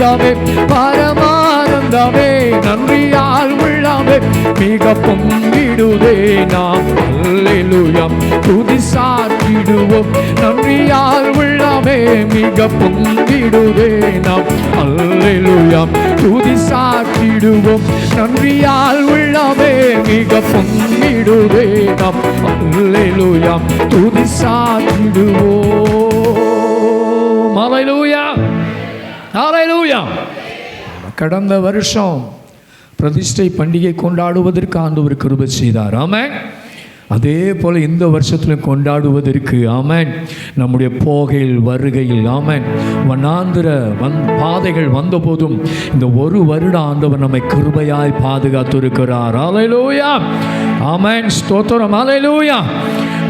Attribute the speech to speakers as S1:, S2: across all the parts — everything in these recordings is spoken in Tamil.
S1: பரமானந்தமே பரமானந்தமே நன்றியால் உள்ளமே மிக பொங்கிடுதே நாம் அல்லேலூயா துதி சாற்றிடுவோம் நன்றியால் உள்ளமே மிக பொங்கிடுதே நாம் அல்லேலூயா துதி சாற்றிடுவோம் நன்றியால் உள்ளமே மிக பொங்கிடுதே நாம் அல்லேலூயா துதி சாற்றிடுவோம். ஹல்லேலூயா ஹல்லேலூயா. கடந்த வருஷம் பிரதிஷ்டை பண்டிகை கொண்டாடுவதற்கு ஆண்டவர் கிருபை செய்தார். ஆமென். அதே போல் இந்த வருஷத்தில் கொண்டாடுவதற்கு ஆமென் நம்முடைய போகையில் வருகையில் ஆமென் வனாந்திர பாதைகள் வந்த போதும் இந்த ஒரு வருடம் ஆண்டவர் நம்மை கிருபையாய் பாதுகாத்து இருக்கிறார். ஹல்லேலூயா ஆமென் ஸ்தோத்திரம் ஹல்லேலூயா.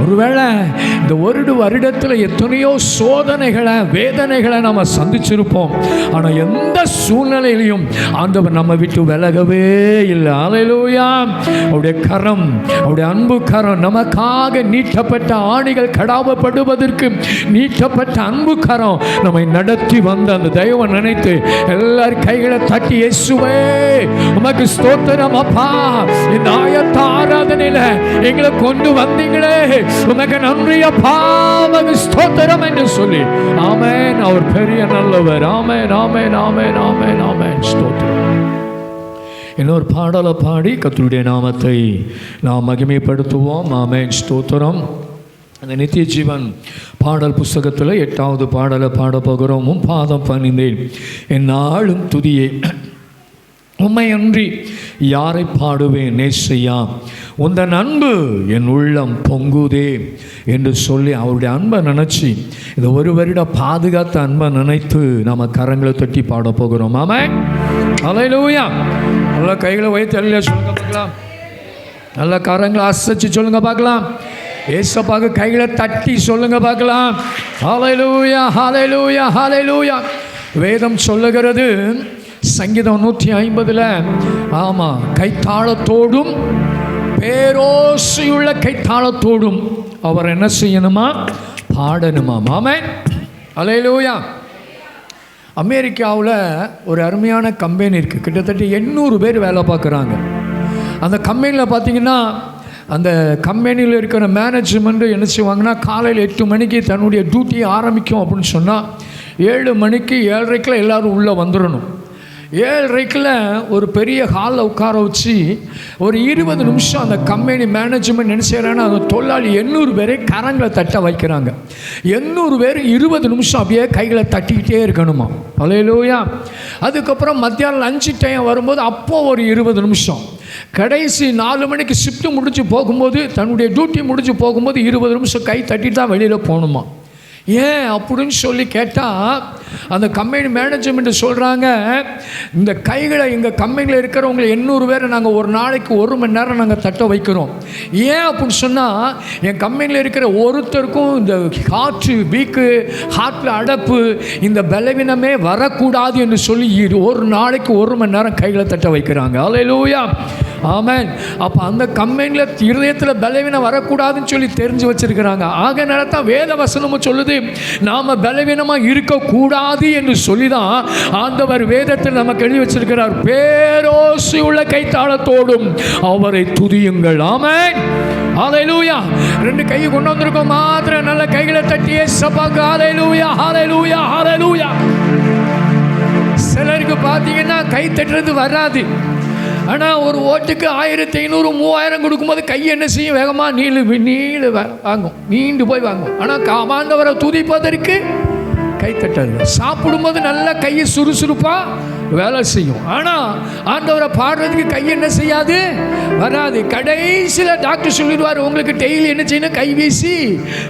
S1: ஒருவேளை இந்த ஒரு வருடத்தில் எத்தனையோ சோதனைகளை வேதனைகளை நம்ம சந்திச்சிருப்போம். ஆனால் எந்த சூழ்நிலையிலையும் ஆண்டவர் நம்ம விட்டு விலகவே இல்லை. ஹல்லேலூயா. அவருடைய கரம் அவருடைய அன்பு கரம் நமக்காக நீட்டப்பட்ட ஆணிகள் கடாவப்படுவதற்கு நீட்டப்பட்ட அன்பு கரம் நம்மை நடத்தி வந்த அந்த தெய்வ நினைத்து எல்லாரும் கைகளை தட்டி இயேசுவே உமக்கு ஸ்தோத்திரம் அப்பா இந்த ஆயத்த ஆராதனையில எங்களை கொண்டு வந்தீங்களே உமக்கு நன்றி அப்பா உமக்கு ஸ்தோத்திரம் என்று சொல்லி ஆமென். அவர் பெரிய நல்லவர். ஆமென் ஆமென் ஆமென் ஆமென் ஆமென் ஸ்தோத்திரம். இன்னொரு பாடலை பாடி கர்த்தருடைய நாமத்தை நாம் மகிமைப்படுத்துவோம். ஆமென் ஸ்தோத்திரம். அந்த நித்திய ஜீவன் பாடல் புஸ்தகத்தில் 8வது பாடலை பாட போகிறோம். பாதம் பணிந்தேன் என் நாளும் துதியே உம்மை அன்றி யாரை பாடுவேன் நேசையா உந்தன் அன்பு என் உள்ளம் பொங்குதே என்று சொல்லி அவருடைய அன்பை நினச்சி இந்த ஒரு வருட பாதுகாத்த அன்பை நினைத்து நம்ம கரங்களை தட்டி பாட போகிறோம். ஆமென் ஹல்லேலூயா. நல்லா கைகளை வைத்து எல்லாம் சொல்லுங்க பார்க்கலாம். நல்லா கரங்களை அசைச்சு சொல்லுங்க பார்க்கலாம். ஏசப்பாக்கு கைகளை தட்டி சொல்லுங்க பார்க்கலாம். ஹல்லேலூயா ஹல்லேலூயா ஹல்லேலூயா. வேதம் சொல்லுகிறது சங்கீதம் 150 ஆமாம் கைத்தாளத்தோடும் பேரோசையுள்ள கைத்தாளத்தோடும் அவர் என்ன செய்யணுமா பாடணுமா. ஆமென் ஹல்லேலூயா. அமெரிக்காவில் ஒரு அருமையான கம்பெனி இருக்குது. கிட்டத்தட்ட 800 பேர் வேலை பார்க்குறாங்க. அந்த கம்பெனியில் பார்த்தீங்கன்னா அந்த கம்பெனியில் இருக்கிற மேனேஜ்மெண்ட்டு என்ன செய்வாங்கன்னா காலையில் 8 மணிக்கு தன்னுடைய டியூட்டியை ஆரம்பிக்கும் அப்படின்னு சொன்னால் 7 மணிக்கு 7:30 எல்லோரும் உள்ளே வந்துடணும். 7:30 ஒரு பெரிய ஹாலில் உட்கார வச்சு ஒரு 20 நிமிஷம் அந்த கம்பெனி மேனேஜ்மெண்ட் என்ன செய்கிறாங்கன்னா அந்த தொழிலாளி 800 பேரை கரங்களை தட்ட வைக்கிறாங்க. 800 பேர் 20 நிமிஷம் அப்படியே கைகளை தட்டிக்கிட்டே இருக்கணுமா. ஹல்லேலூயா. அதுக்கப்புறம் மத்தியானம் லஞ்சு டைம் வரும்போது அப்போது ஒரு 20 நிமிஷம். கடைசி 4 மணிக்கு ஷிஃப்ட்டு முடிஞ்சு போகும்போது தன்னுடைய டியூட்டி முடிஞ்சு போகும்போது 20 நிமிஷம் கை தட்டி தான் வெளியில் போகணுமா. ஏன் அப்படின்னு சொல்லி கேட்டால் அந்த கம்பெனி மேனேஜ்மெண்ட்டு சொல்கிறாங்க இந்த கைகளை எங்கள் கம்பெனியில் இருக்கிறவங்களை 800 பேரை நாங்கள் ஒரு நாளைக்கு 1 மணி நேரம் நாங்கள் தட்ட வைக்கிறோம். ஏன் அப்படின்னு சொன்னால் என் கம்பெனியில் இருக்கிற ஒருத்தருக்கும் இந்த காற்று வீக்கு ஹார்ட்டில் அடப்பு இந்த பலவீனமே வரக்கூடாது என்று சொல்லி ஒரு நாளைக்கு 1 மணி நேரம் கைகளை தட்ட வைக்கிறாங்க. ஹல்லேலூயா ஆமென். அப்போ அந்த கம்பெனியில் இருதயத்தில் பலவீனம் வரக்கூடாதுன்னு சொல்லி தெரிஞ்சு வச்சிருக்கிறாங்க. ஆக நேரத்தான் வேத வசனமும் சொல்லுது நாம் பலவீனமாக இருக்கக்கூடாது என்று சொல்லி தான் ஆண்டவர் வேதத்தில் நமக்கு எழுதி வச்சிருக்கிறார். பேரோசி உள்ள கைத்தாளத்தோடும் அவரை துதியுங்கள். ஆமென் ஹல்லேலூயா. 2 கையை கொண்டு வந்திருக்கோம் மாத்திரம் நல்ல கைகளை தட்டி இயேசுவுக்கு ஹல்லேலூயா ஹல்லேலூயா ஹல்லேலூயா. சிலருக்கு பார்த்தீங்கன்னா கை தட்டுறது வராது. ஆனால் ஒரு ஓட்டுக்கு 1500 3000 கொடுக்கும்போது கை என்ன செய்யும் வேகமாக நீண்டு வாங்கும் நீண்டு போய் வாங்கும். ஆனால் ஆண்டவரை துதிப்பதற்கு கை தட்டாது. சாப்பிடும்போது நல்லா கையை சுறுசுறுப்பாக வேலை செய்யும். ஆனால் ஆண்டவரை பாடுறதுக்கு கை என்ன செய்யாது வராது. கடைசியில் டாக்டர் சொல்லிடுவார் உங்களுக்கு டெய்லி என்ன செய்யணும்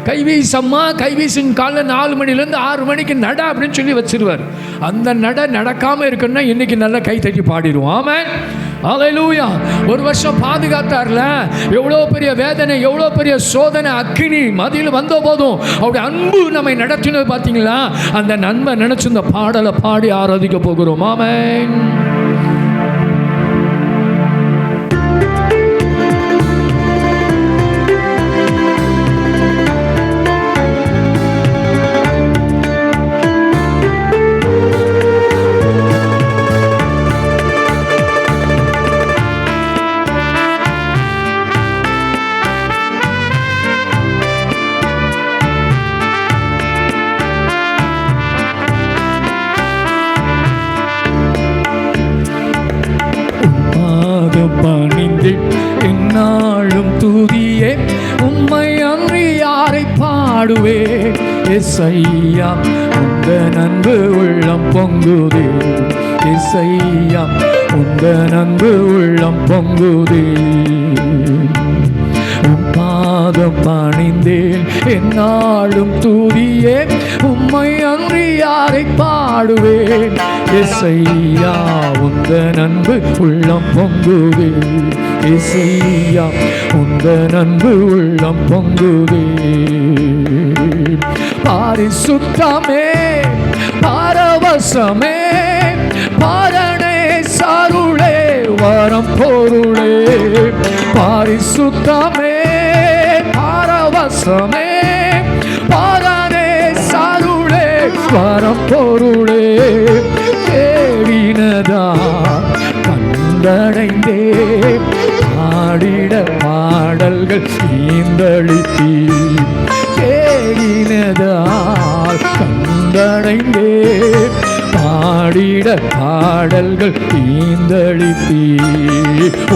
S1: கைவீசம்மா கைவீசின் காலைல 4 மணிலேருந்து 6 மணிக்கு நட அப்படின்னு சொல்லி வச்சிருவார். அந்த நடக்காமல் இருக்குன்னா இன்னைக்கு நல்லா கை தட்டி பாடிடுவோம். ஆமென் ஹல்லேலூயா. ஒரு வருஷம் பாதுகாத்தார்ல எவ்வளோ பெரிய வேதனை எவ்வளோ பெரிய சோதனை அக்கினி மதியில் வந்த போதும் அவருடைய அன்பு நம்மை நடத்தினது பார்த்தீங்களா. அந்த நன்மை நினைச்சு இந்த பாடலை பாடி ஆராதிக்க போகிறோம். ஆமென். இசையா உந்தன் அன்பு உள்ளம் பொங்குதே. இசையா உந்தன் அன்பு உள்ளம் பொங்குதே. உம் பாதம் பணிந்தேன் என்னாலும் துதியே, உம்மை அன்றி யாரை பாடுவேன். இசையா உந்தன் அன்பு உள்ளம் பொங்குதே. இசையா உந்தன் அன்பு உள்ளம் பொங்குதே. பாரிசுத்தமே பரவசமே பரணே சாருளே வரம் பொருளே. பாரிசுத்தமே பரவசமே பரணே சாருளே வரம் பொருளே. தேடினதா கண்டடைந்தே பாடிட பாடல்கள் ஈந்தளித்தீ. தேடினதால் கண்டடைந்தே பாடிட பாடல்கள் ஈந்தளித்தீ.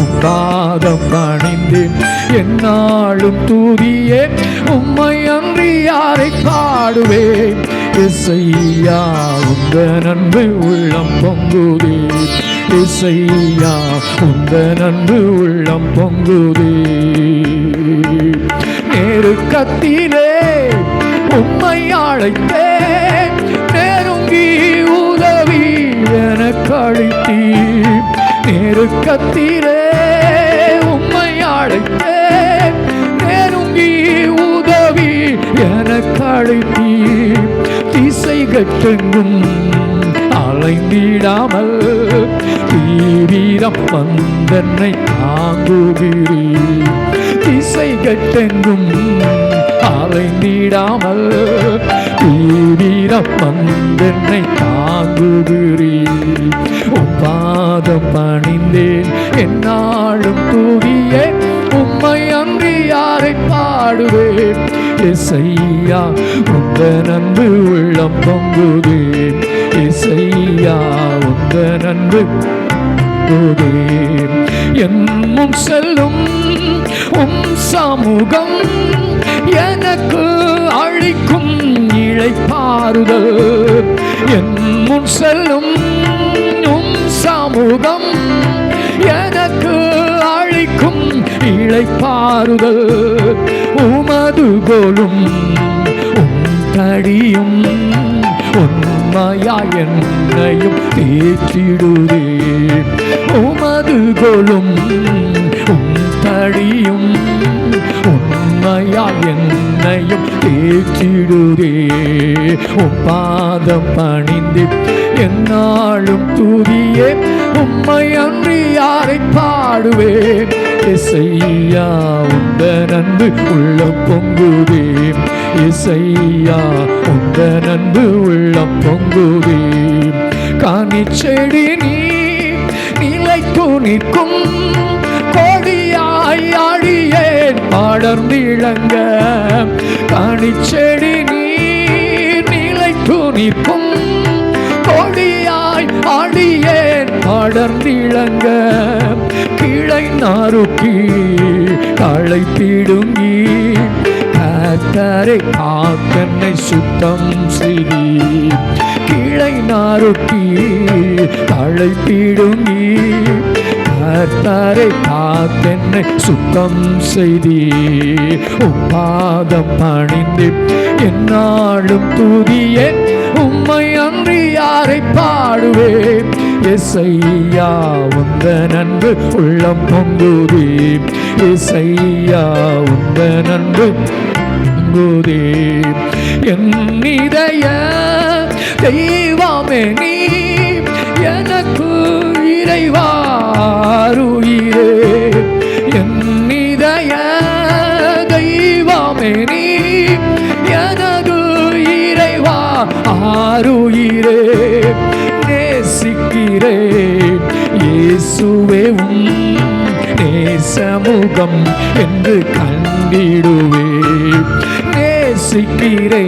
S1: உம்பாதம் பணிந்தேன் என்னாலும் துதியே, உம்மை அன்றி யாரை பாடுவேன். இசையா உந்தன் அன்பு உள்ளம் பொங்குதே. இசையா உந்தன் அன்பு உள்ளம் பொங்குதே. நெருக்கத்திலே உம்மை அழைத்தேன், நெருங்கி உதவி எனக்கு அளித்தீர். நெருக்கத்திலே உம்மை அழைத்தேன், நெருங்கி உதவி எனக்கு அளித்தீர். திசைகட்டெங்கும் அலைந்திடாமல் தீவிரம் வந்தன்னை தாங்குகிறீர். திசைகட்டெங்கும் அலைந்திடாமல் தீவிரம் வந்தன்னை தாங்குகிறீர். உம்பாதம் பணிந்தேன் என்னாலும் துதியே, உம்மை அன்றி யாரை பாடுவேன். இசையா உந்தன் அன்பு உள்ளம் பொங்குதே. இசையா உந்தன் அன்பு பொங்குதே. என் முன் செல்லும் உம் சமூகம் எனக்கு அளிக்கும் இளைப்பாறுதல். என் முன் செல்லும் உம் சமூகம் எனக்கு அளிக்கும் இளைப்பாறுதல். உமது கோலும் உம் தடியும் உண்மையா என்னையும் தேற்றிடுதே. உமது கோலும் உம் தடியும் உண்மையா என்னையும் தேற்றிடுதே. உம் பாதம் பணிந்து என்னாலும் துதியே, உம்மை அன்றி யாரை பாடுவேன். இசையா உந்தன் அன்பு உள்ளம் பொங்குதே. இசையா உந்தன் அன்பு உள்ளம் பொங்குதே. காணிச்செடி நீ நிலைத்து நிற்கும் கொடியாய் ஆடியேன் படர்ந்திழங்க. காணிச்செடி நீ நிலைத்து நிற்கும் கொடியாய் ஆடியேன் படர்ந்திழங்க. கிளை நாறுக்கி களை பிடுங்கி கர்த்தரை காத்தன்னை சுத்தம் செய்தி. கிளை நாறுக்கி களை பிடுங்கி கர்த்தரை காத்தென்னை சுத்தம் செய்தி. உம்பாதம் பணிந்து என்னாலும் துதியே, உம்மை அன்றி யாரை பாடுவேன். இசையா உந்தன் அன்பு உள்ளம் பொங்குதே. இசையா உந்தன் அன்பு பொங்குதே. என் இதய தெய்வமே நீ எனக்கு இறைவாருயிரே. என் இதய தெய்வமே நீ எனது இறைவா ஆருயிரே. நேசிக்கிறே இயேசுவே உம் நேசமுகம் என்று கண்டிடுவே. நேசிக்கிறே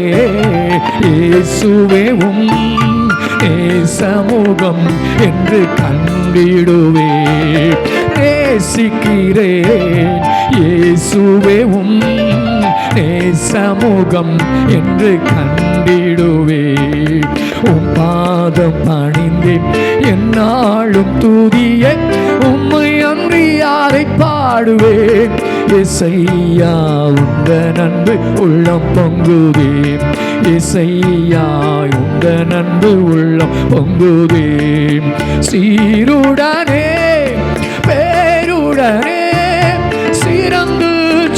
S1: இயேசுவே உம் நேசமுகம் என்று கண்டிடுவே. நேசிக்கிறேன் இயேசுவே உம் நேசமுகம் என்று கண்டிடுவேன். உம் பாதம் பணிந்தேன் என்னாலும் துதிய உம்மை அன்றி யாரை பாடுவேன். இசையா உந்த நன்பு உள்ளம் பொங்குதே, இசையா உந்த நன்பு உள்ளம் பொங்குதே. சீருடனே பேருடனே சிறந்து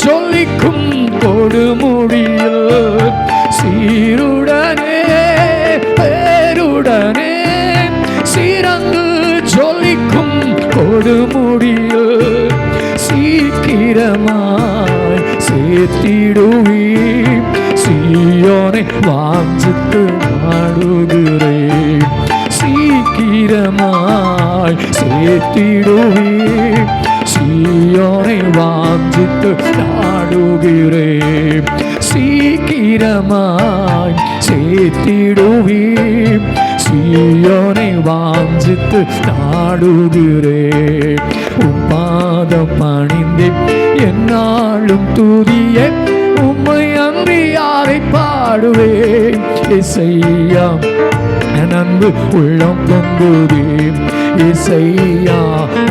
S1: சொல்லிக்கும் கொடுமுடியில், சீருடனே பேருடனே சிறந்து சொல்லிக்கும் கொடுமுடியில் சீக்கிரமாய் சேர்த்திடுவீர். சீயோனை வாஞ்சித்து நாடுகிறேன், சீக்கிரமாய் சேர்த்திடுவீர். சீயோனை வாஞ்சித்து நாடுகிறேன், சீக்கிரமாய் சேர்த்திடுவீர். சீயோனை வாஞ்சித்து நாடுகிறேன். உம் பாதம் பணிந்தேன் என்னாலும் துதிய உம்மை அன்றி யாரை பாடுவேன். இசையா நன்பு உள்ளம் பொங்குதே, இசையா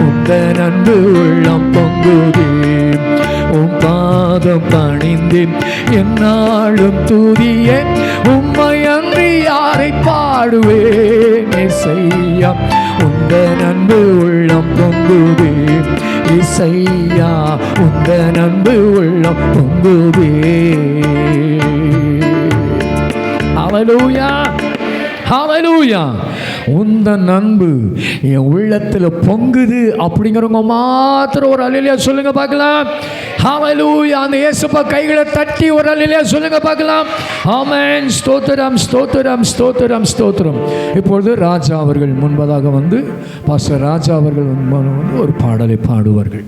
S1: உந்த நன்பு உள்ளம் பொங்குதே. உம் பாதம் பணிந்தேன் என்னாலும் துதிய உம்மை அன்றி யாரை பாடுவேன். இசையா உந்த நன்பு உள்ளம் பொங்குதே, இசையா உந்த நன்பு உள்ளம் பொங்குதே. ஹல்லேலூயா ஹல்லேலூயா. உந்த நன்பு என் உள்ளத்தில் பொங்குது அப்படிங்கிறவங்க மாத்திரம் ஒரு அல்லேலூயா சொல்லுங்க பார்க்கலாம். ஹல்லேலூயா. அந்த இயேசுப்பா கைகளை தட்டி ஒரு அல்லேலூயா சொல்லுங்க பார்க்கலாம். ஆமென். ஸ்தோத்திரம் ஸ்தோத்திரம் ஸ்தோத்திரம் ஸ்தோத்திரம். இப்பொழுது ராஜா அவர்கள் முன்பதாக வந்து பாஸ்டர் ராஜா அவர்கள் வந்து ஒரு பாடலை பாடுவார்கள்.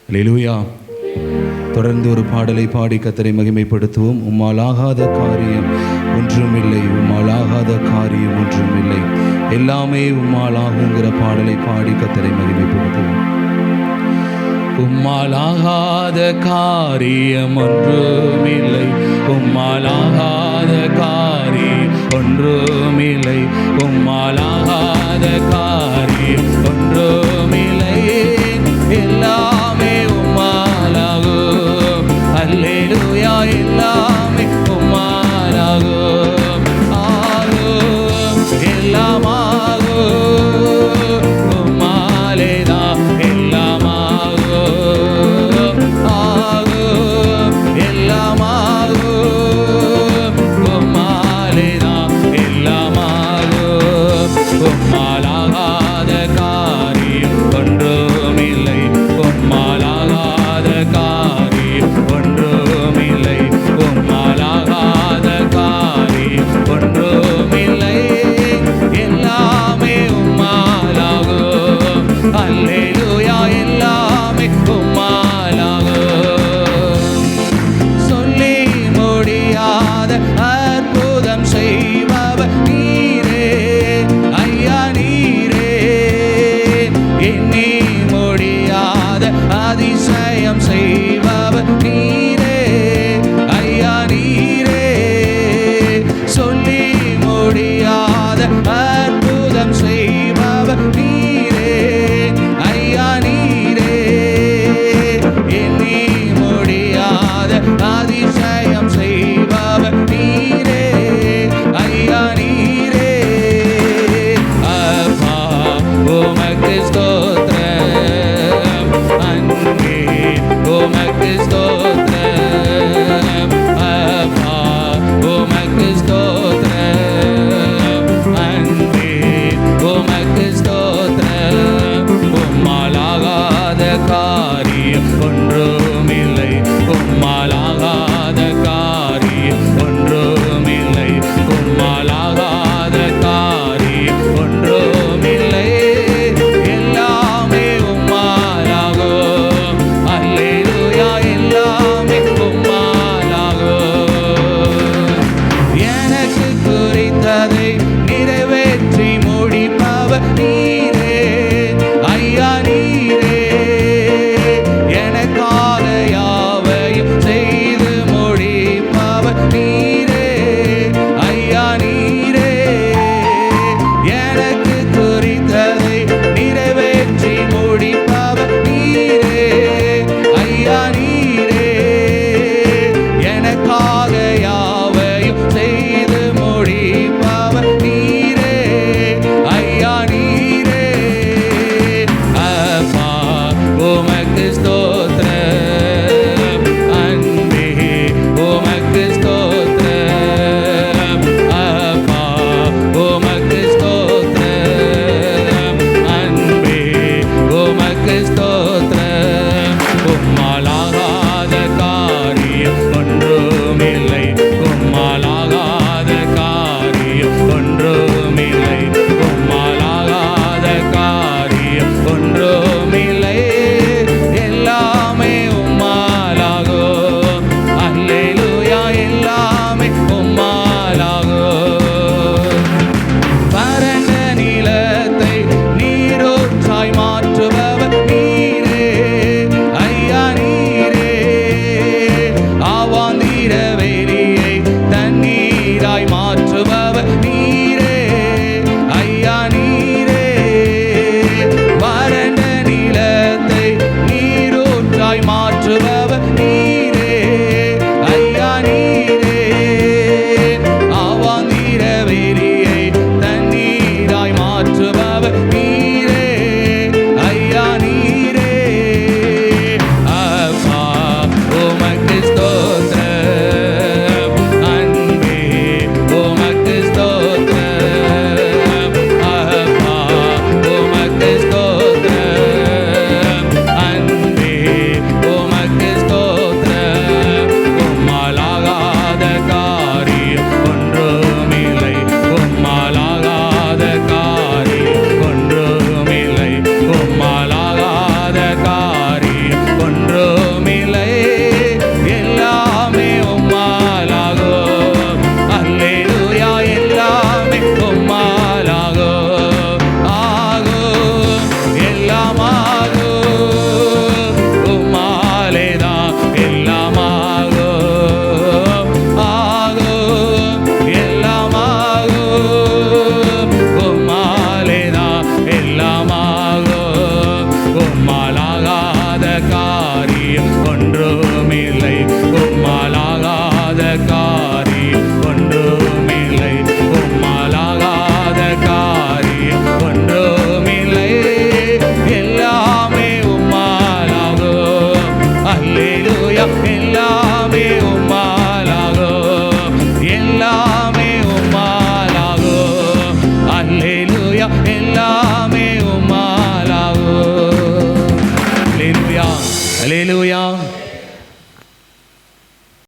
S2: அல்லேலூயா. தொடர்ந்து ஒரு பாடலை பாடி கர்த்தரை மகிமைப்படுத்துவோம். உம்மால் ஆகாத காரியம் ஒன்றுமில்லை, உம்மால் ஆகாத காரியம் ஒன்றுமில்லை, எல்லாமே உம்மால் ஆகுங்கிற பாடலை பாடி கர்த்தரை மகிமைப்படுத்துவோம். உம்மால் ஆகாத காரியம் ஒன்றுமில்லை, உம்மால் ஆகாத காரியம் ஒன்றுமில்லை, உம்மால் ஆகாத காரியம் ஒன்றுமில்லை, எல்லாமே உம்மாலாகும். அல்லேலூயா. எல்லாமே உம்மாலாகும். ஆகும் எல்லாம் ஆகும், உம்மாலேதான் எல்லாம் ஆகும். ஆகும் எல்லாம் ஆகும், உம்மாலேதான் எல்லாம் ஆகும். உம்மாலாகாத காரியம் ஒன்றுமில்லை, உம்மாலாகாத காரியம் ஒன்றுமில்லை, உம்மாலாகாத காரியம் ஒன்றுமில்லை, எல்லாமே உம்மாலாகும். அல்லேலூயா. எல்லாமே உம்மாலாகும். சொல்லி முடியாத அற்புதம் செய்பவர் நீரே ஐயா, நீரே. எண்ணி முடியாத அதிசயம் செய்பவர் நீரே ஐயா, நீரே. சொல்லி முடியாத அற்புதம் செய்பவர் நீரே ஐயா, நீரே. எண்ணி முடியாத அதிசயம் செய்பவர் நீரே ஐயா, நீரே. அப்பா உமக்கு ஸ்தோத்திரம்.